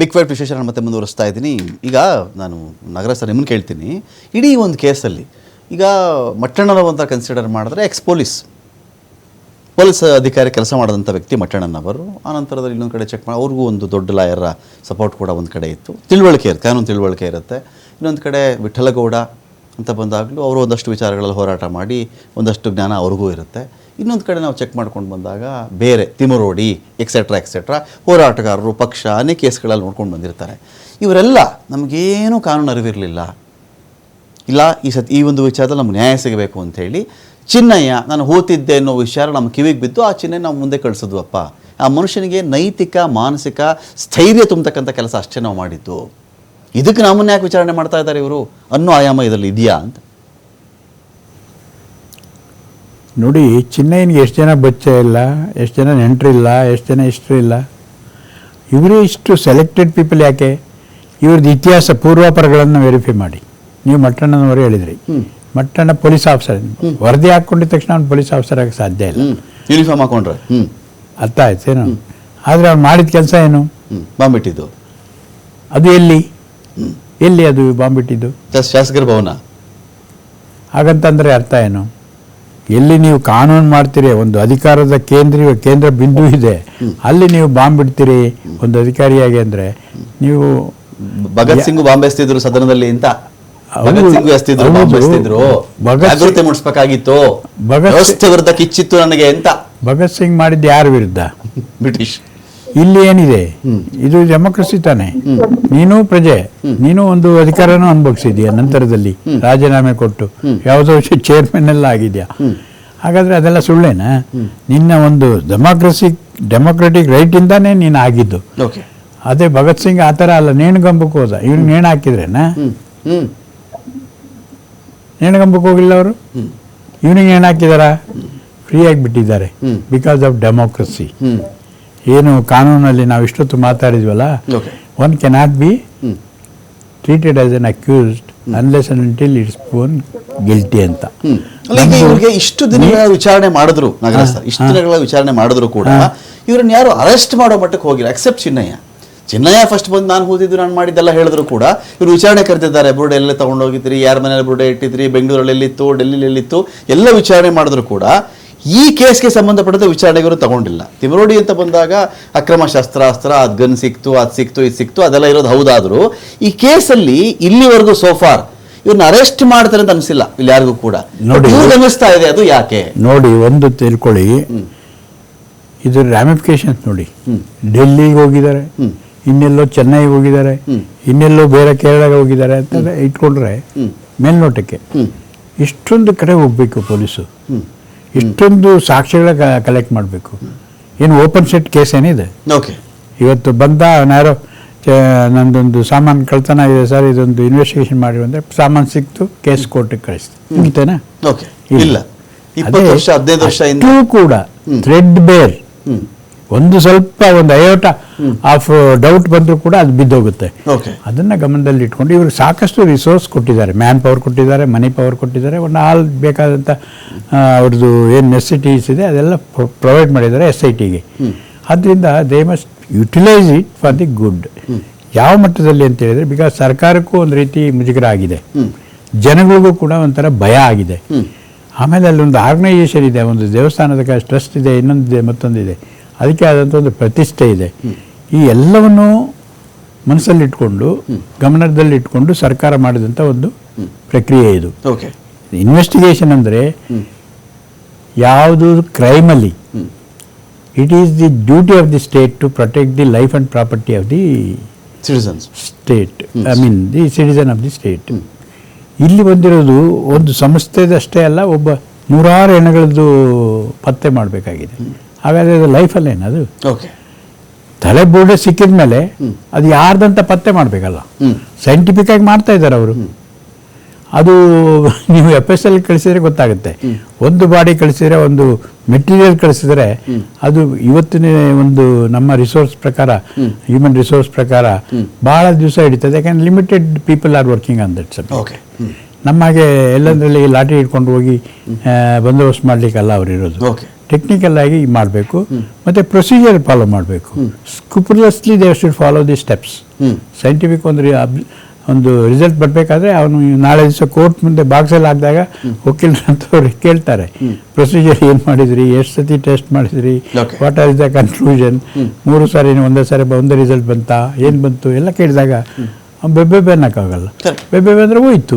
Big fight ವಿಶೇಷ ಮತ್ತೆ ಮುಂದುವರಿಸ್ತಾ ಇದ್ದೀನಿ. ಈಗ ನಾನು ನಗರ ಸರ್ ನಿಮ್ಮನ್ನು ಕೇಳ್ತೀನಿ, ಇಡೀ ಒಂದು ಕೇಸಲ್ಲಿ ಈಗ ಮಟ್ಟಣ್ಣನವಂತ ಕನ್ಸಿಡರ್ ಮಾಡಿದ್ರೆ ಪೊಲೀಸ್ ಅಧಿಕಾರಿ ಕೆಲಸ ಮಾಡಿದಂಥ ವ್ಯಕ್ತಿ ಮಟ್ಟಣ್ಣನವರು. ಆನಂತರದಲ್ಲಿ ಇನ್ನೊಂದು ಕಡೆ ಚೆಕ್ ಮಾಡಿ ಅವ್ರಿಗೂ ಒಂದು ದೊಡ್ಡ ಲಾಯರ ಸಪೋರ್ಟ್ ಕೂಡ ಒಂದು ಕಡೆ ಇತ್ತು, ತಿಳುವಳಿಕೆ ಇರುತ್ತೆ, ಕಾನೂನು ತಿಳುವಳಿಕೆ ಇರುತ್ತೆ. ಇನ್ನೊಂದು ಕಡೆ ವಿಠಲಗೌಡ ಅಂತ ಬಂದಾಗಲೂ ಅವರು ಒಂದಷ್ಟು ವಿಚಾರಗಳಲ್ಲಿ ಹೋರಾಟ ಮಾಡಿ ಒಂದಷ್ಟು ಜ್ಞಾನ ಅವ್ರಿಗೂ ಇರುತ್ತೆ. ಇನ್ನೊಂದು ಕಡೆ ನಾವು ಚೆಕ್ ಮಾಡ್ಕೊಂಡು ಬಂದಾಗ ಬೇರೆ ತಿಮರೋಡಿ ಎಕ್ಸೆಟ್ರಾ ಹೋರಾಟಗಾರರು, ಪಕ್ಷ ಅನೇಕ ಕೇಸ್ಗಳಲ್ಲಿ ನೋಡ್ಕೊಂಡು ಬಂದಿರ್ತಾರೆ. ಇವರೆಲ್ಲ ನಮಗೇನೂ ಕಾನೂನು ಅರಿವಿರಲಿಲ್ಲ, ಇಲ್ಲ ಈ ಒಂದು ವಿಚಾರದಲ್ಲಿ ನಮ್ಗೆ ನ್ಯಾಯ ಸಿಗಬೇಕು ಅಂಥೇಳಿ ಚಿನ್ನಯ್ಯ ನಾನು ಹೋತಿದ್ದೆ ಅನ್ನೋ ವಿಚಾರ ನಮ್ಮ ಕಿವಿಗೆ ಬಿದ್ದು ಆ ಚಿನ್ನ ನಾವು ಮುಂದೆ ಕಳಿಸಿದ್ವಪ್ಪ. ಆ ಮನುಷ್ಯನಿಗೆ ನೈತಿಕ ಮಾನಸಿಕ ಸ್ಥೈರ್ಯ ತುಂಬತಕ್ಕಂಥ ಕೆಲಸ ಅಷ್ಟೇ ನಾವು ಮಾಡಿದ್ದು. ಇದಕ್ಕೆ ನಮ್ಮನ್ನು ಯಾಕೆ ವಿಚಾರಣೆ ಮಾಡ್ತಾ ಇದ್ದಾರೆ ಇವರು ಅನ್ನೋ ಆಯಾಮ ಇದರಲ್ಲಿ ಇದೆಯಾ ಅಂತ ನೋಡಿ. ಚಿನ್ನಯ್ಯನಿಗೆ ಎಷ್ಟು ಜನ ಬಚ್ಚ ಇಲ್ಲ, ಎಷ್ಟು ಜನ ನೆಂಟರಿಲ್ಲ, ಎಷ್ಟು ಜನ ಇಷ್ಟರು ಇಲ್ಲ. ಇವರೇ ಇಷ್ಟು ಸೆಲೆಕ್ಟೆಡ್ ಪೀಪಲ್ ಯಾಕೆ? ಇವ್ರದ್ದು ಇತಿಹಾಸ ಪೂರ್ವಾಪರಗಳನ್ನು ವೆರಿಫೈ ಮಾಡಿ. ನೀವು ಮಟ್ಟಣ್ಣನವರು ಹೇಳಿದ್ರಿ, ಮಟ್ಟಣ್ಣ ಪೊಲೀಸ್ ಆಫೀಸರ್, ವರದಿ ಹಾಕ್ಕೊಂಡಿದ ತಕ್ಷಣ ಅವ್ನು ಪೊಲೀಸ್ ಆಫೀಸರ್ ಆಗಕ್ಕೆ ಸಾಧ್ಯ ಇಲ್ಲ. ಯೂನಿಫಾರ್ಮ್ ಹಾಕೊಂಡ್ರೆ ಅರ್ಥ ಆಯ್ತೇನು? ಆದರೆ ಅವ್ನು ಮಾಡಿದ ಕೆಲಸ ಏನು? ಬಾಂಬ್ ಇಟ್ಟಿದ್ದು. ಅದು ಎಲ್ಲಿ ಅದು ಬಾಂಬ್ ಇಟ್ಟಿದ್ದು? ಶಾಸಕರ ಭವನ. ಹಾಗಂತಂದರೆ ಅರ್ಥ ಏನು? ಎಲ್ಲಿ ನೀವು ಕಾನೂನು ಮಾಡ್ತೀರಿ, ಒಂದು ಅಧಿಕಾರದ ಕೇಂದ್ರ ಬಿಂದು ಇದೆ, ಅಲ್ಲಿ ನೀವು ಬಾಂಬ್ ಬಿಡ್ತೀರಿ ಒಂದು ಅಧಿಕಾರಿಯಾಗಿ ಅಂದರೆ ನೀವು ಭಗತ್ ಸಿಂಗ್ ಬಾಂಬ್ ಎಸ್ತಿದ್ರು ಸದನದಲ್ಲಿ ಅಂತ. ಭಗತ್ ಸಿಂಗ್ ಎಸ್ತಿದ್ರು, ಜಾಗೃತಿ ಮೂಡಿಸಬೇಕಾಗಿತ್ತು, ವ್ಯವಸ್ಥೆ ವಿರುದ್ಧ ಕಿಚ್ಚಿತ್ತು ನನಗೆ ಅಂತ. ಭಗತ್ ಸಿಂಗ್ ಮಾಡಿದ್ದು ಯಾರ ವಿರುದ್ಧ? ಬ್ರಿಟಿಷ್. ಇಲ್ಲಿ ಏನಿದೆ, ಇದು ಡೆಮೋಕ್ರಸಿ ತಾನೆ. ನೀನು ಪ್ರಜೆ, ನೀನು ಒಂದು ಅಧಿಕಾರನೂ ಅನುಭವಿಸಿದ್ಯಾ, ನಂತರದಲ್ಲಿ ರಾಜೀನಾಮೆ ಕೊಟ್ಟು ಯಾವುದೋ ಚೇರ್ಮನ್ ಎಲ್ಲ ಆಗಿದ್ಯಾ. ಹಾಗಾದ್ರೆ ಅದೆಲ್ಲ ಸುಳ್ಳೇನಾ? ನಿನ್ನ ಒಂದು ಡೆಮೋಕ್ರೆಟಿಕ್ ರೈಟ್ ಇಂದಾನೇ ನೀನು ಆಗಿದ್ದು. ಅದೇ ಭಗತ್ ಸಿಂಗ್ ಆ ಥರ ಅಲ್ಲ, ನೇಣುಗಂಬಕ್ಕೆ ಹೋದ. ಇವ್ನಿಗೆ ನೇಣು ಹಾಕಿದ್ರೇನಾ? ನೇಣುಗಂಬಕ್ಕೆ ಹೋಗಿಲ್ಲ ಅವರು. ಇವನಿಗೆ ನೇಣು ಹಾಕಿದಾರ? ಫ್ರೀ ಆಗಿಬಿಟ್ಟಿದ್ದಾರೆ ಬಿಕಾಸ್ ಆಫ್ ಡೆಮೋಕ್ರಸಿ. ಏನು ಕಾನೂನಲ್ಲಿ ನಾವು ಇಷ್ಟೊತ್ತು ಮಾತಾಡಿದ್ವಲ್ಲ, one cannot be treated as an accused unless and until it's proven guilty ಅಂತ. ಇವ್ರಿಗೆ ಇಷ್ಟು ದಿನಗಳ ವಿಚಾರಣೆ ಮಾಡಿದ್ರು ನಗರ ಸರ್, ಇಷ್ಟು ದಿನಗಳ ವಿಚಾರಣೆ ಮಾಡಿದ್ರು ಕೂಡ ಇವ್ರನ್ನ ಯಾರು ಅರೆಸ್ಟ್ ಮಾಡೋ ಮಟ್ಟಕ್ಕೆ ಹೋಗಿಲ್ಲ, ಎಕ್ಸೆಪ್ಟ್ ಚಿನ್ನಯ್ಯ ಫಸ್ಟ್ ಬಂದು ನಾನು ಹೋದಿದ್ದು, ನಾನು ಮಾಡಿದ್ದೆಲ್ಲ ಹೇಳಿದ್ರು ಕೂಡ ಇವರು ವಿಚಾರಣೆ ಕರೆದಿದ್ದಾರೆ. ಬುರುಡೆ ಎಲ್ಲ ತಗೊಂಡೋಗಿದ್ರಿ, ಯಾರ ಮನೇಲಿ ಬುರುಡೆ ಇಟ್ಟಿದ್ರಿ, ಬೆಂಗಳೂರಲ್ಲಿ ಎಲ್ಲಿತ್ತು, ಡೆಲ್ಲಿಲಿ ಎಲ್ಲಿತ್ತು, ಎಲ್ಲ ವಿಚಾರಣೆ ಮಾಡಿದ್ರು ಕೂಡ ಈ ಕೇಸ್ಗೆ ಸಂಬಂಧಪಟ್ಟಂತೆ ವಿಚಾರಣೆಗಳು ತಗೊಂಡಿಲ್ಲ. ತಿಮರೋಡಿ ಅಂತ ಬಂದಾಗ ಅಕ್ರಮ ಶಸ್ತ್ರಾಸ್ತ್ರ, ಅದು ಗನ್ ಸಿಕ್ತು, ಇದು ಸಿಕ್ತು, ಅದೆಲ್ಲ ಇರೋದು ಹೌದಾದ್ರು ಈ ಕೇಸಲ್ಲಿ ಇಲ್ಲಿವರೆಗೂ ಸೋಫಾರ್ ಇವ್ರನ್ನ ಅರೆಸ್ಟ್ ಮಾಡ್ತಾರೆ ಅಂತ ಅನಿಸಿಲ್ಲ ಇಲ್ಲಿ ಯಾರಿಗೂ ಕೂಡ. ನೋಡಿ ಅನ್ನಿಸ್ತಾ ಇದೆ, ಅದು ಯಾಕೆ ನೋಡಿ, ಒಂದು ತಿಳ್ಕೊಳ್ಳಿ, ಇದು ರ್ಯಾಮಿಫಿಕೇಶನ್ಸ್ ನೋಡಿ. ಡೆಲ್ಲಿಗೆ ಹೋಗಿದ್ದಾರೆ, ಇನ್ನೆಲ್ಲೋ ಚೆನ್ನೈಗೆ ಹೋಗಿದ್ದಾರೆ, ಇನ್ನೆಲ್ಲೋ ಬೇರೆ ಕೇರಳಗೆ ಹೋಗಿದ್ದಾರೆ ಅಂತ ಇಟ್ಕೊಂಡ್ರೆ ಮೇಲ್ನೋಟಕ್ಕೆ ಇಷ್ಟೊಂದು ಕಡೆ ಹೋಗ್ಬೇಕು ಪೊಲೀಸು, ಇಷ್ಟೊಂದು ಸಾಕ್ಷ್ಯಗಳ ಕಲೆಕ್ಟ್ ಮಾಡಬೇಕು. ಏನು ಓಪನ್ ಸೆಟ್ ಕೇಸ್ ಏನಿದೆ? ಇವತ್ತು ಬಂದ ಯಾರೋ ನಂದೊಂದು ಸಾಮಾನು ಕಳ್ತನ ಇದೆ ಸರ್, ಇದೊಂದು ಇನ್ವೆಸ್ಟಿಗೇಷನ್ ಮಾಡಿ ಅಂದರೆ ಸಾಮಾನು ಸಿಕ್ತು, ಕೇಸ್ ಕೋರ್ಟಿಗೆ ಕಳಿಸ್ತು, ಮುಗಿತೇನಾ? ಇಲ್ಲ. ಕೂಡ ಥ್ರೆಡ್ ಬೇರ್, ಒಂದು ಸ್ವಲ್ಪ ಒಂದು ಅಯೋಟ ಆಫ್ ಡೌಟ್ ಬಂದರೂ ಕೂಡ ಅದು ಬಿದ್ದೋಗುತ್ತೆ. ಅದನ್ನು ಗಮನದಲ್ಲಿ ಇಟ್ಕೊಂಡು ಇವರು ಸಾಕಷ್ಟು ರಿಸೋರ್ಸ್ ಕೊಟ್ಟಿದ್ದಾರೆ, ಮ್ಯಾನ್ ಪವರ್ ಕೊಟ್ಟಿದ್ದಾರೆ, ಮನಿ ಪವರ್ ಕೊಟ್ಟಿದ್ದಾರೆ, ಒಂದು ಆಲ್ ಬೇಕಾದಂಥ ಅವ್ರದ್ದು ಏನು ನೆಸೆಸಿಟೀಸ್ ಇದೆ ಅದೆಲ್ಲ ಪ್ರೊವೈಡ್ ಮಾಡಿದ್ದಾರೆ SITಗೆ. ಆದ್ದರಿಂದ they must utilise it for the good. ಯಾವ ಮಟ್ಟದಲ್ಲಿ ಅಂತ ಹೇಳಿದರೆ, ಬಿಕಾಸ್ ಸರ್ಕಾರಕ್ಕೂ ಒಂದು ರೀತಿ ಮುಜುಗರ ಆಗಿದೆ, ಜನಗಳಿಗೂ ಕೂಡ ಒಂಥರ ಭಯ ಆಗಿದೆ. ಆಮೇಲೆ ಅಲ್ಲೊಂದು ಆರ್ಗನೈಸೇಷನ್ ಇದೆ, ಒಂದು ದೇವಸ್ಥಾನದ ಟ್ರಸ್ಟ್ ಇದೆ, ಇನ್ನೊಂದಿದೆ, ಮತ್ತೊಂದಿದೆ, ಅದಕ್ಕೆ ಆದಂಥ ಒಂದು ಪ್ರತಿಷ್ಠೆ ಇದೆ. ಈ ಎಲ್ಲವನ್ನು ಮನಸ್ಸಲ್ಲಿಟ್ಕೊಂಡು ಗಮನದಲ್ಲಿಟ್ಕೊಂಡು ಸರ್ಕಾರ ಮಾಡಿದಂಥ ಒಂದು ಪ್ರಕ್ರಿಯೆ ಇದು. ಇನ್ವೆಸ್ಟಿಗೇಷನ್ ಅಂದರೆ ಯಾವುದು ಕ್ರೈಮಲ್ಲಿ it is the duty of the state to protect the life and property of the state, I mean the citizen of the state. ಇಲ್ಲಿ ಬಂದಿರೋದು ಒಂದು ಸಂಸ್ಥೆದಷ್ಟೇ ಅಲ್ಲ, ಒಬ್ಬ 100 ಹೆಣ್ಣುಗಳದ್ದು ಪತ್ತೆ ಮಾಡಬೇಕಾಗಿದೆ. ಹಾಗಾದರೆ ಅದು ಲೈಫಲ್ಲೇನು? ಅದು ತಲೆ ಬುರುಡೆ ಸಿಕ್ಕಿದ ಮೇಲೆ ಅದು ಯಾರ್ದಂತ ಪತ್ತೆ ಮಾಡಬೇಕಲ್ಲ, ಸೈಂಟಿಫಿಕ್ ಆಗಿ ಮಾಡ್ತಾ ಇದ್ದಾರೆ ಅವರು. ಅದು ನೀವು FSL ಕಳಿಸಿದ್ರೆ ಗೊತ್ತಾಗುತ್ತೆ. ಒಂದು ಬಾಡಿ ಕಳಿಸಿದ್ರೆ, ಒಂದು ಮೆಟೀರಿಯಲ್ ಕಳಿಸಿದ್ರೆ, ಅದು ಇವತ್ತಿನ ಒಂದು ನಮ್ಮ ರಿಸೋರ್ಸ್ ಪ್ರಕಾರ, ಹ್ಯೂಮನ್ ರಿಸೋರ್ಸ್ ಪ್ರಕಾರ ಭಾಳ ದಿವಸ ಹಿಡಿತದೆ. ಯಾಕಂದ್ರೆ limited people are working on that subject. ನಮ್ಮಾಗೆ ಎಲ್ಲಂದ್ರಲ್ಲಿ ಲಾಠಿ ಇಟ್ಕೊಂಡು ಹೋಗಿ ಬಂದೋಬಸ್ತ್ ಮಾಡಲಿಕ್ಕಲ್ಲ ಅವ್ರು ಇರೋದು. ಟೆಕ್ನಿಕಲ್ ಆಗಿ ಮಾಡಬೇಕು ಮತ್ತು ಪ್ರೊಸೀಜರ್ ಫಾಲೋ ಮಾಡಬೇಕು. Scrupulously they should follow the steps. Scientific ಒಂದು ರಿಸಲ್ಟ್ ಬರಬೇಕಾದ್ರೆ ಅವನು ನಾಳೆ ದಿವಸ ಕೋರ್ಟ್ ಮುಂದೆ ಬಾಕ್ಸಲ್ಲಿ ಹಾಕಿದಾಗ ವಕೀಲರಂತವ್ರು ಕೇಳ್ತಾರೆ, ಪ್ರೊಸೀಜರ್ ಏನು ಮಾಡಿದ್ರಿ, ಎಷ್ಟು ಸತಿ ಟೆಸ್ಟ್ ಮಾಡಿದ್ರಿ, ವಾಟ್ ಆರ್ ದ ಕನ್ಕ್ಲೂಷನ್, 3 ಸಾರಿ ಒಂದೇ ಸಾರಿ ಒಂದೇ ರಿಸಲ್ಟ್ ಬಂತಾ, ಏನು ಬಂತು ಎಲ್ಲ ಕೇಳಿದಾಗ ಬೆಬ್ಬೆ ಅನ್ನೋಕ್ಕಾಗಲ್ಲ. ಬೆಬ್ಬೆ ಅಂದರೆ ಹೋಯ್ತು.